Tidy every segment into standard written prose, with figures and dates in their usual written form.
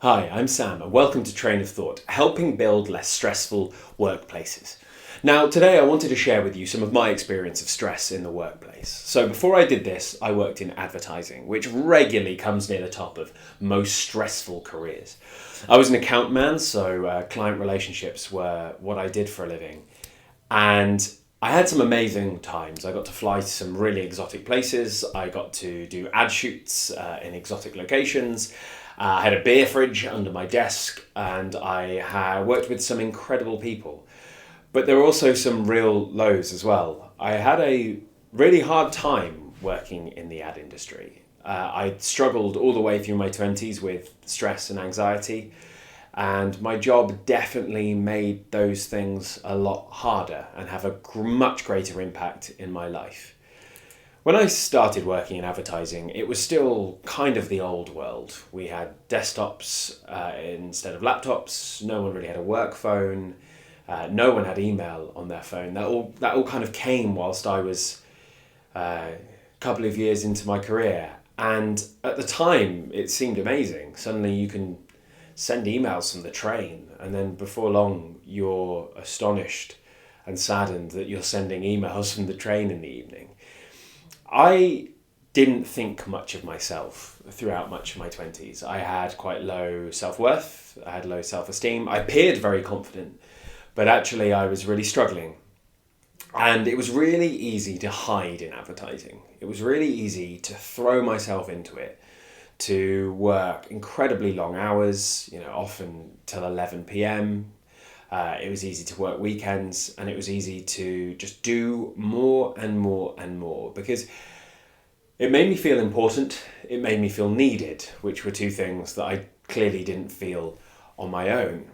Hi, I'm Sam, and welcome to Train of Thought, helping build less stressful workplaces. Now, today I wanted to share with you some of my experience of stress in the workplace. So before I did this, I worked in advertising, which regularly comes near the top of most stressful careers. I was an account man, so client relationships were what I did for a living. And I had some amazing times. I got to fly to some really exotic places. I got to do ad shoots in exotic locations. I had a beer fridge under my desk, and I worked with some incredible people. But there were also some real lows as well. I had a really hard time working in the ad industry. I struggled all the way through my 20s with stress and anxiety, and my job definitely made those things a lot harder and have a much greater impact in my life. When I started working in advertising, it was still kind of the old world. We had desktops instead of laptops. No one really had a work phone. No one had email on their phone. That all kind of came whilst I was a couple of years into my career. And at the time, it seemed amazing. Suddenly you can send emails from the train, and then before long, you're astonished and saddened that you're sending emails from the train in the evening. I didn't think much of myself throughout much of my 20s. I had quite low self-worth, I had low self-esteem. I appeared very confident, but actually I was really struggling. And it was really easy to hide in advertising. It was really easy to throw myself into it, to work incredibly long hours, often till 11 p.m. It was easy to work weekends, and it was easy to just do more and more and more because it made me feel important, it made me feel needed, which were two things that I clearly didn't feel on my own.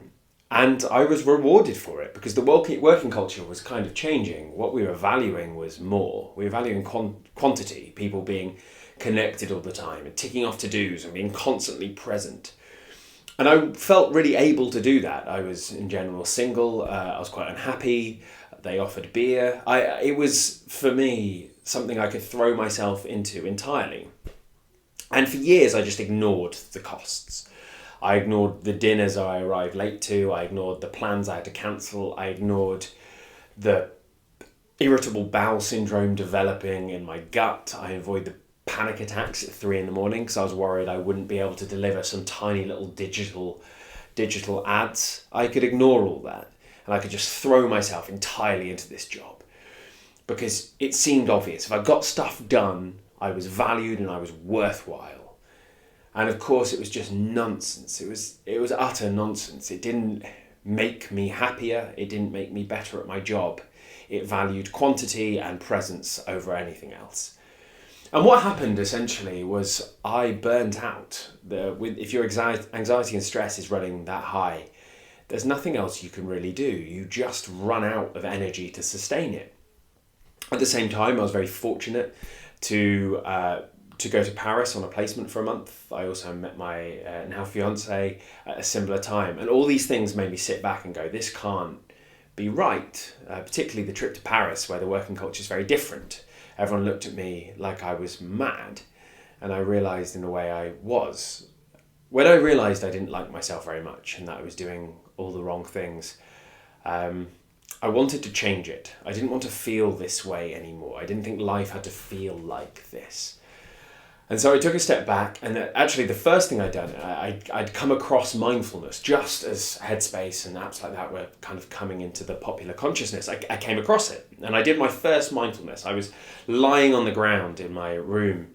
And I was rewarded for it because the working culture was kind of changing. What we were valuing was more. We were valuing quantity, people being connected all the time and ticking off to-dos and being constantly present. And I felt really able to do that. I was in general single. I was quite unhappy. They offered beer. It was, for me, something I could throw myself into entirely. And for years, I just ignored the costs. I ignored the dinners I arrived late to. I ignored the plans I had to cancel. I ignored the irritable bowel syndrome developing in my gut. I avoided the panic attacks at 3 a.m. because I was worried I wouldn't be able to deliver some tiny little digital ads. I could ignore all that, and I could just throw myself entirely into this job because it seemed obvious. If I got stuff done, I was valued and I was worthwhile. And of course, it was just nonsense. It was utter nonsense. It didn't make me happier. It didn't make me better at my job. It valued quantity and presence over anything else. And what happened essentially was I burnt out. If your anxiety and stress is running that high, there's nothing else you can really do. You just run out of energy to sustain it. At the same time, I was very fortunate to go to Paris on a placement for a month. I also met my now fiance at a similar time. And all these things made me sit back and go, this can't be right, particularly the trip to Paris where the working culture is very different. Everyone looked at me like I was mad, and I realised in a way I was. When I realised I didn't like myself very much and that I was doing all the wrong things, I wanted to change it. I didn't want to feel this way anymore. I didn't think life had to feel like this. And so I took a step back, and actually the first thing I'd done, I'd come across mindfulness just as Headspace and apps like that were kind of coming into the popular consciousness. I came across it, and I did my first mindfulness. I was lying on the ground in my room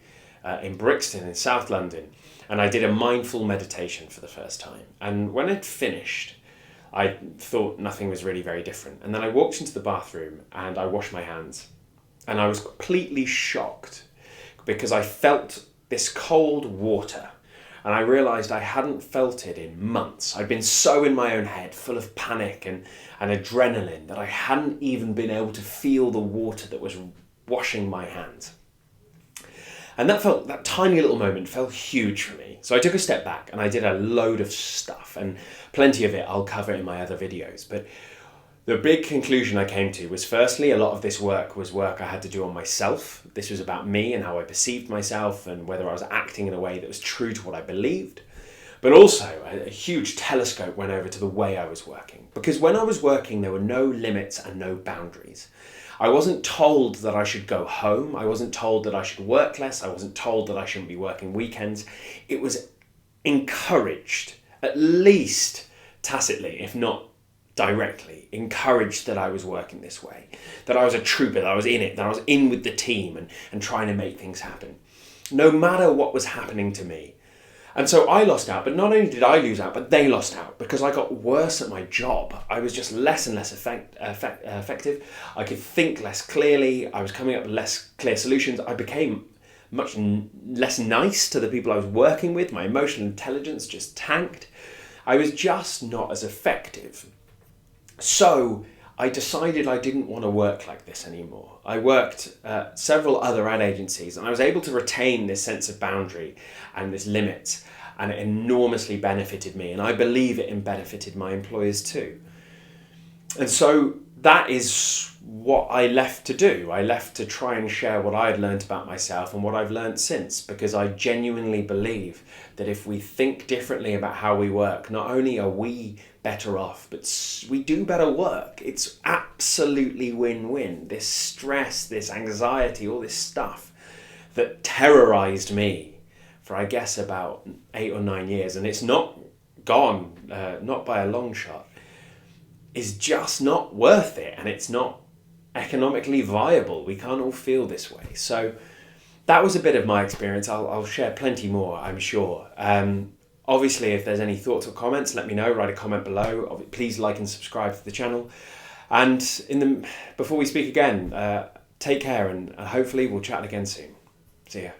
in Brixton in South London, and I did a mindful meditation for the first time. And when I'd finished, I thought nothing was really very different. And then I walked into the bathroom and I washed my hands, and I was completely shocked because I felt this cold water, and I realised I hadn't felt it in months. I'd been so in my own head, full of panic and adrenaline, that I hadn't even been able to feel the water that was washing my hands. And that tiny little moment felt huge for me. So I took a step back and I did a load of stuff, and plenty of it I'll cover in my other videos. But the big conclusion I came to was, firstly, a lot of this work was work I had to do on myself. This was about me and how I perceived myself and whether I was acting in a way that was true to what I believed. But also a huge telescope went over to the way I was working. Because when I was working, there were no limits and no boundaries. I wasn't told that I should go home. I wasn't told that I should work less. I wasn't told that I shouldn't be working weekends. It was encouraged, at least tacitly, if not directly, encouraged that I was working this way, that I was a trooper, that I was in it, that I was in with the team and trying to make things happen, no matter what was happening to me. And so I lost out, but not only did I lose out, but they lost out because I got worse at my job. I was just less and less effective. I could think less clearly. I was coming up with less clear solutions. I became much less nice to the people I was working with. My emotional intelligence just tanked. I was just not as effective. So I decided I didn't want to work like this anymore. I worked at several other ad agencies and I was able to retain this sense of boundary and this limit, and it enormously benefited me, and I believe it benefited my employers too. And so that is what I left to do. I left to try and share what I had learned about myself and what I've learned since, because I genuinely believe that if we think differently about how we work, not only are we better off, but we do better work. It's absolutely win-win. This stress, this anxiety, all this stuff that terrorized me for, I guess, about 8 or 9 years, and it's not gone, not by a long shot, is just not worth it, and it's not economically viable. We can't all feel this way. So that was a bit of my experience. I'll share plenty more, I'm sure. Obviously, if there's any thoughts or comments, let me know. Write a comment below. Please like and subscribe to the channel. And before we speak again, take care, and hopefully we'll chat again soon. See ya.